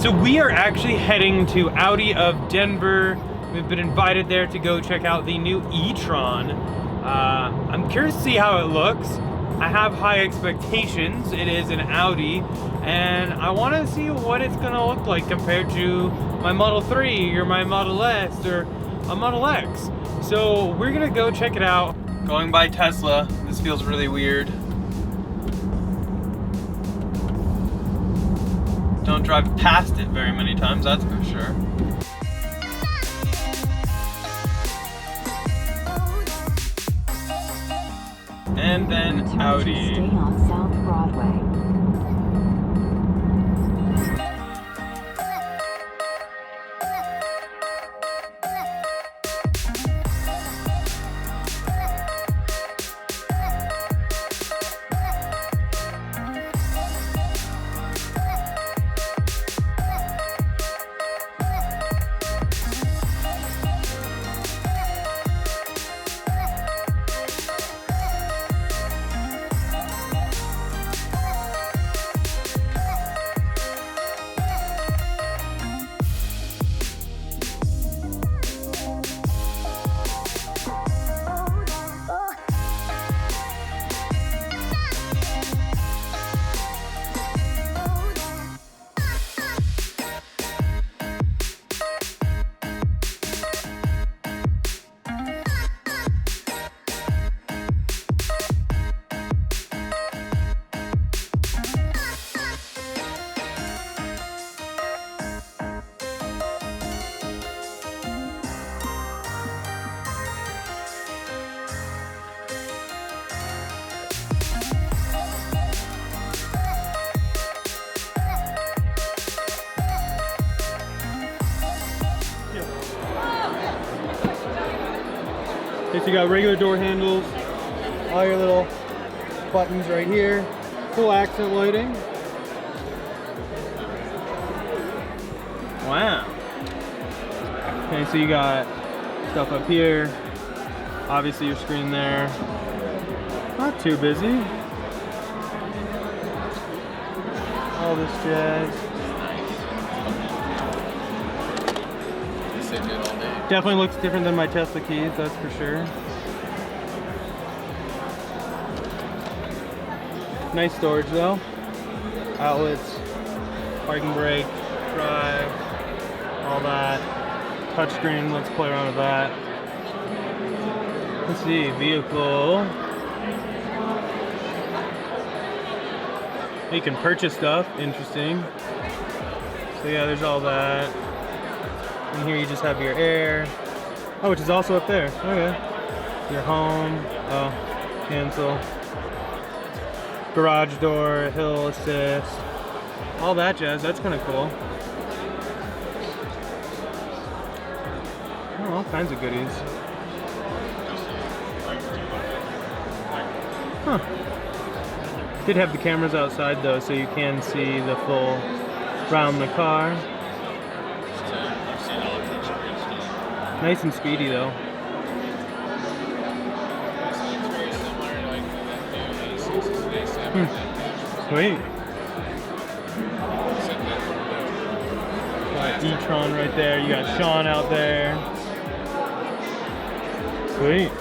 So we are actually heading to Audi of Denver. We've been invited there to go check out the new e-tron. I'm curious to see how it looks. I have high expectations. It is an Audi, and I want to see what it's gonna look like compared to my Model 3 or my Model S or a Model X. So we're gonna go check it out. Going by Tesla, this feels really weird. Don't drive past it very many times, that's for sure. And then Audi. Stay on South Broadway. Okay, so you got regular door handles, all your little buttons right here, full accent lighting. Wow. Okay, so you got stuff up here, obviously your screen there, not too busy. All this jazz. Definitely looks different than my Tesla keys, that's for sure. Nice storage though. Outlets, parking brake, drive, all that. Touchscreen, let's play around with that. Let's see, vehicle. You can purchase stuff, interesting. So yeah, there's all that. And here you just have your air. Oh, which is also up there. Okay. Your home. Oh, cancel. Garage door, hill assist. All that jazz. That's kind of cool. Oh, all kinds of goodies. Huh. Did have the cameras outside though, so you can see the full round the car. Nice and speedy though. Sweet. Got e-tron right there. You got Sean out there. Sweet.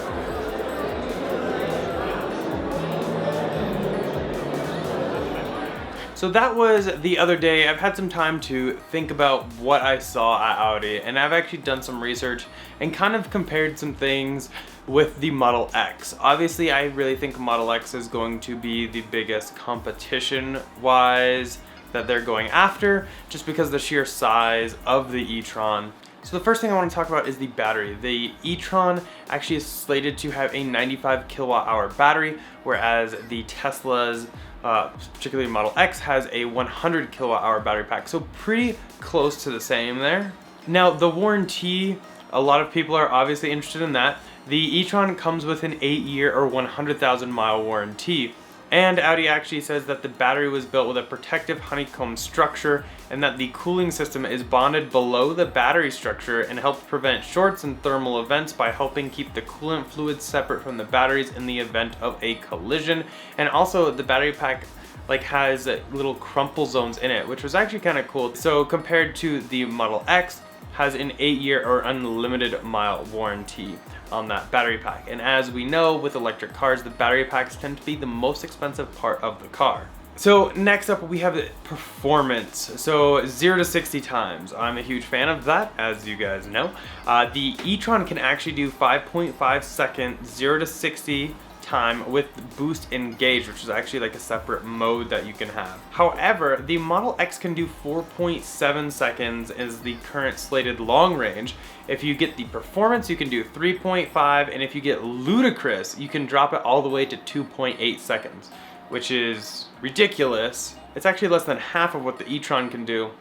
So that was the other day. I've had some time to think about what I saw at Audi, and I've actually done some research and kind of compared some things with the Model X. Obviously, I really think Model X is going to be the biggest competition-wise that they're going after, just because of the sheer size of the e-tron. So the first thing I want to talk about is the battery. The e-tron actually is slated to have a 95 kilowatt hour battery, whereas the Tesla's particularly Model X has a 100 kilowatt hour battery pack, so pretty close to the same there. Now the warranty, a lot of people are obviously interested in that. The e-tron comes with an 8-year or 100,000 mile warranty, and Audi actually says that the battery was built with a protective honeycomb structure and that the cooling system is bonded below the battery structure and helps prevent shorts and thermal events by helping keep the coolant fluids separate from the batteries in the event of a collision. And also the battery pack like has little crumple zones in it, which was actually kind of cool. So compared to the Model X, has an 8-year or unlimited mile warranty on that battery pack. And as we know, with electric cars, the battery packs tend to be the most expensive part of the car. So next up we have performance. So 0 to 60 times. I'm a huge fan of that, as you guys know. The e-tron can actually do 5.5 second 0 to 60 time with boost engaged, which is actually like a separate mode that you can have. However, the Model X can do 4.7 seconds is the current slated long range. If you get the performance, you can do 3.5, and if you get ludicrous, you can drop it all the way to 2.8 seconds, which is ridiculous. It's actually less than half of what the e-tron can do,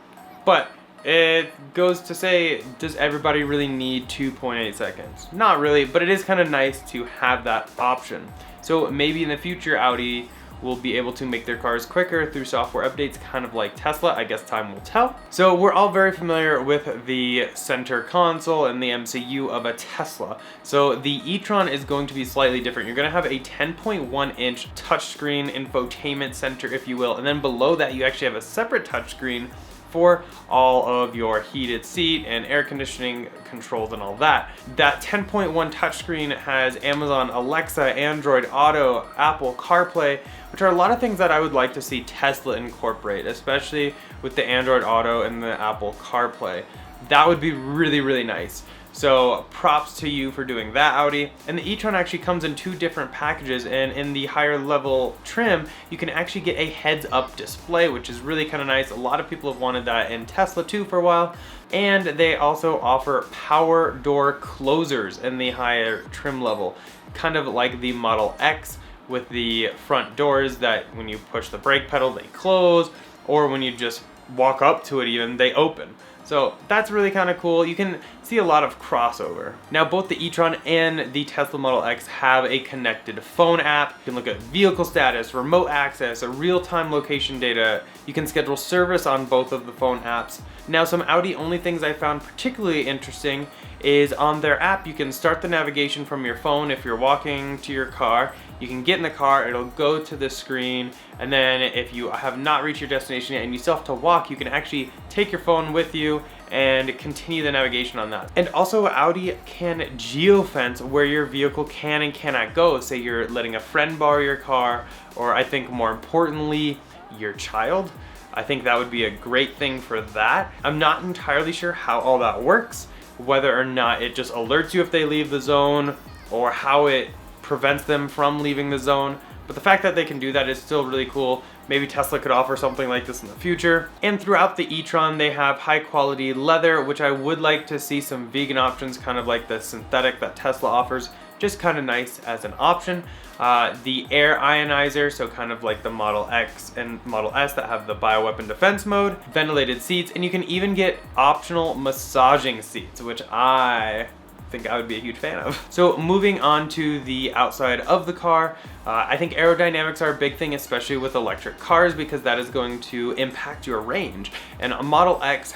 but it goes to say, does everybody really need 2.8 seconds? Not really, but it is kind of nice to have that option. So maybe in the future, Audi will be able to make their cars quicker through software updates, kind of like Tesla. I guess time will tell. So we're all very familiar with the center console and the MCU of a Tesla. So the e-tron is going to be slightly different. You're gonna have a 10.1 inch touchscreen infotainment center, if you will, and then below that you actually have a separate touchscreen for all of your heated seat and air conditioning controls and all that. That 10.1 touchscreen has Amazon Alexa, Android Auto, Apple CarPlay, which are a lot of things that I would like to see Tesla incorporate, especially with the Android Auto and the Apple CarPlay. That would be really, really nice. So props to you for doing that, Audi. And the e-tron actually comes in 2 different packages, and in the higher level trim, you can actually get a heads-up display, which is really kind of nice. A lot of people have wanted that in Tesla too for a while. And they also offer power door closers in the higher trim level, kind of like the Model X with the front doors that when you push the brake pedal, they close, or when you just walk up to it even, they open. So that's really kind of cool. You can see a lot of crossover. Now both the e-tron and the Tesla Model X have a connected phone app. You can look at vehicle status, remote access, real-time location data. You can schedule service on both of the phone apps. Now some Audi only things I found particularly interesting is on their app you can start the navigation from your phone if you're walking to your car. You can get in the car, it'll go to the screen, and then if you have not reached your destination yet and you still have to walk, you can actually take your phone with you and continue the navigation on that. And also Audi can geofence where your vehicle can and cannot go. Say you're letting a friend borrow your car, or I think more importantly, your child. I think that would be a great thing for that. I'm not entirely sure how all that works, whether or not it just alerts you if they leave the zone, or how it prevents them from leaving the zone. But the fact that they can do that is still really cool. Maybe Tesla could offer something like this in the future. And throughout the e-tron, they have high quality leather, which I would like to see some vegan options, kind of like the synthetic that Tesla offers. Just kind of nice as an option. The air ionizer, so kind of like the Model X and Model S that have the bioweapon defense mode, ventilated seats, and you can even get optional massaging seats, which I think I would be a huge fan of. So moving on to the outside of the car, I think aerodynamics are a big thing, especially with electric cars, because that is going to impact your range. And a Model X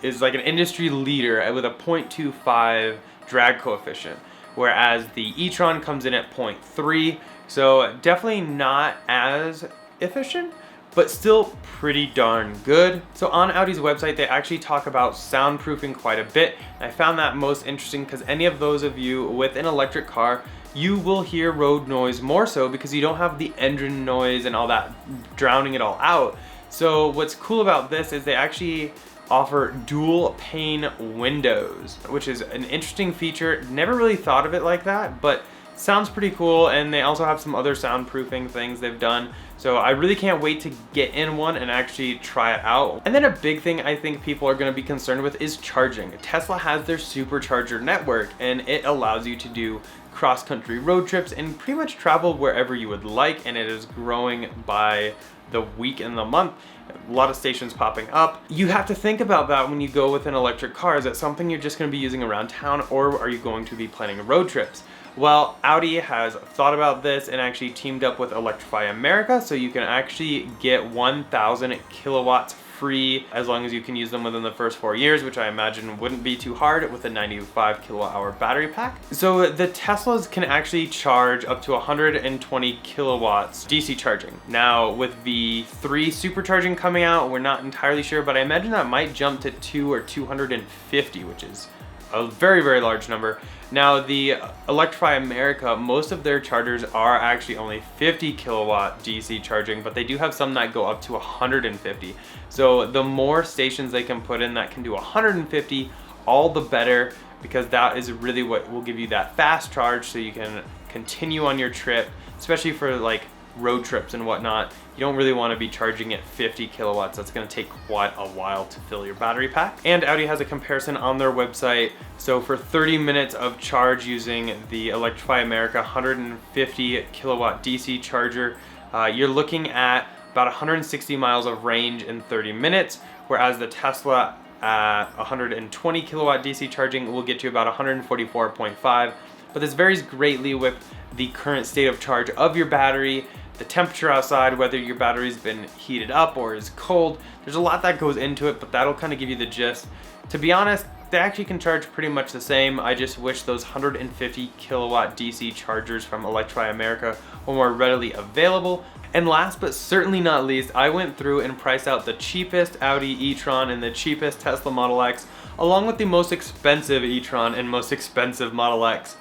is like an industry leader with a 0.25 drag coefficient, whereas the e-tron comes in at 0.3, so definitely not as efficient, but still pretty darn good. So on Audi's website, they actually talk about soundproofing quite a bit. I found that most interesting because any of those of you with an electric car, you will hear road noise more so because you don't have the engine noise and all that drowning it all out. So what's cool about this is they actually offer dual pane windows, which is an interesting feature. Never really thought of it like that, but sounds pretty cool. And they also have some other soundproofing things they've done. So I really can't wait to get in one and actually try it out. And then a big thing I think people are going to be concerned with is charging. Tesla has their supercharger network, and it allows you to do cross-country road trips and pretty much travel wherever you would like, and it is growing by the week and the month. A lot of stations popping up. You have to think about that when you go with an electric car. Is that something you're just going to be using around town, or are you going to be planning road trips? Well, Audi has thought about this and actually teamed up with Electrify America, so you can actually get 1,000 kilowatts free as long as you can use them within the first 4 years, which I imagine wouldn't be too hard with a 95 kilowatt hour battery pack. So the Teslas can actually charge up to 120 kilowatts DC charging. Now with the 3 supercharging coming out, we're not entirely sure, but I imagine that might jump to 2 or 250, which is a very, very large number. Now the Electrify America, most of their chargers are actually only 50 kilowatt DC charging, but they do have some that go up to 150. So the more stations they can put in that can do 150, all the better, because that is really what will give you that fast charge so you can continue on your trip, especially for like road trips and whatnot. You don't really want to be charging at 50 kilowatts. That's going to take quite a while to fill your battery pack. And Audi has a comparison on their website. So for 30 minutes of charge using the Electrify America 150 kilowatt DC charger, you're looking at about 160 miles of range in 30 minutes, whereas the Tesla at 120 kilowatt DC charging will get you about 144.5. But this varies greatly with the current state of charge of your battery, the temperature outside, whether your battery's been heated up or is cold. There's a lot that goes into it, but that'll kind of give you the gist. To be honest, they actually can charge pretty much the same. I just wish those 150 kilowatt DC chargers from Electrify America were more readily available. And last but certainly not least, I went through and priced out the cheapest Audi e-tron and the cheapest Tesla Model X, along with the most expensive e-tron and most expensive Model X.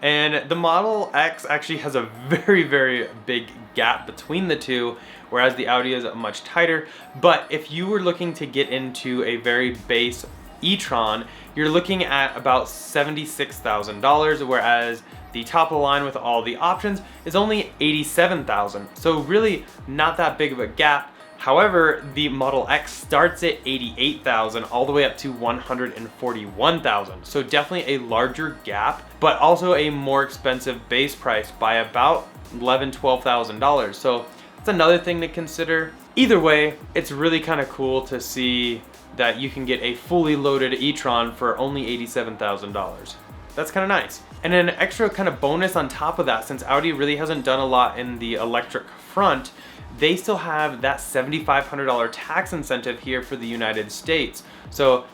And the Model X actually has a very, very big gap between the two, whereas the Audi is much tighter. But if you were looking to get into a very base e-tron, you're looking at about $76,000, whereas the top of the line with all the options is only $87,000. So really not that big of a gap. However, the Model X starts at $88,000 all the way up to $141,000. So definitely a larger gap, but also a more expensive base price by about $11,000, $12,000. So that's another thing to consider. Either way, it's really kind of cool to see that you can get a fully loaded e-tron for only $87,000. That's kind of nice. And an extra kind of bonus on top of that, since Audi really hasn't done a lot in the electric front, they still have that $7,500 tax incentive here for the United States. So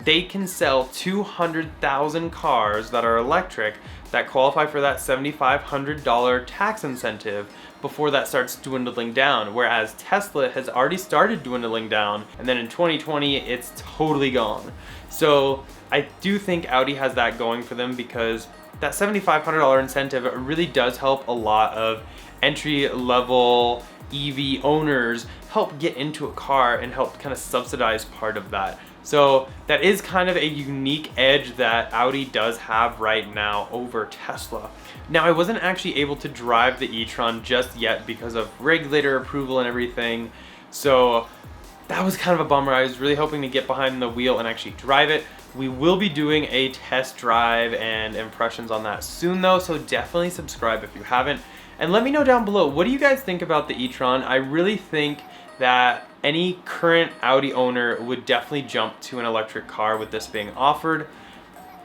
they can sell 200,000 cars that are electric that qualify for that $7,500 tax incentive before that starts dwindling down, whereas Tesla has already started dwindling down, and then in 2020 it's totally gone. So I do think Audi has that going for them, because that $7,500 incentive really does help a lot of entry-level EV owners help get into a car and help kind of subsidize part of that. So that is kind of a unique edge that Audi does have right now over Tesla. Now, I wasn't actually able to drive the e-tron just yet because of regulator approval and everything. So that was kind of a bummer. I was really hoping to get behind the wheel and actually drive it. We will be doing a test drive and impressions on that soon though, so definitely subscribe if you haven't. And let me know down below, what do you guys think about the e-tron? I really think that any current Audi owner would definitely jump to an electric car with this being offered.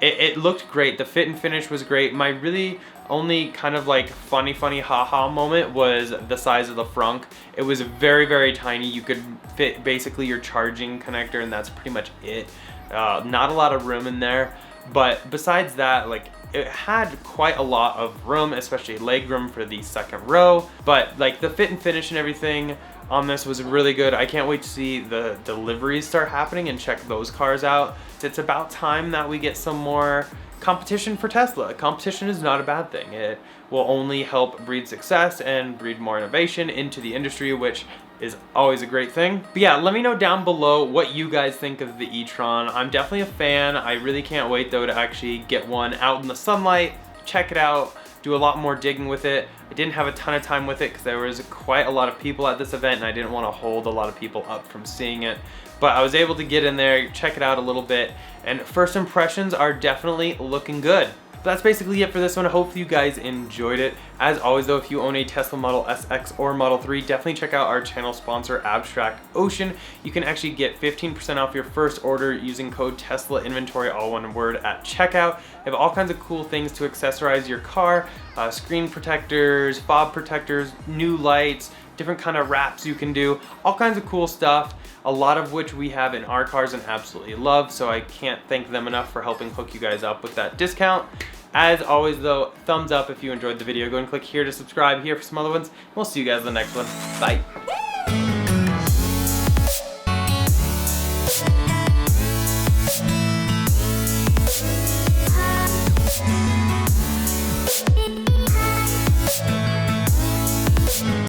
It looked great. The fit and finish was great. My really only kind of like funny haha moment was the size of the frunk. It was very, very tiny. You could fit basically your charging connector, and that's pretty much it. Not a lot of room in there, but besides that, like, it had quite a lot of room, especially leg room for the second row. But like the fit and finish and everything on this was really good. I can't wait to see the deliveries start happening and check those cars out. It's about time that we get some more competition for Tesla. Competition is not a bad thing. It will only help breed success and breed more innovation into the industry, which is always a great thing. But yeah, let me know down below what you guys think of the e-tron. I'm definitely a fan. I really can't wait though to actually get one out in the sunlight, check it out, do a lot more digging with it. I didn't have a ton of time with it because there was quite a lot of people at this event and I didn't want to hold a lot of people up from seeing it. But I was able to get in there, check it out a little bit, and first impressions are definitely looking good. That's basically it for this one. Hopefully you guys enjoyed it. As always though, if you own a Tesla Model S, X, or Model 3, definitely check out our channel sponsor, Abstract Ocean. You can actually get 15% off your first order using code Tesla Inventory, all one word, at checkout. They have all kinds of cool things to accessorize your car, screen protectors, fob protectors, new lights, different kind of wraps you can do, all kinds of cool stuff, a lot of which we have in our cars and absolutely love, so I can't thank them enough for helping hook you guys up with that discount. As always though, thumbs up if you enjoyed the video. Go and click here to subscribe here for some other ones. We'll see you guys in the next one. Bye.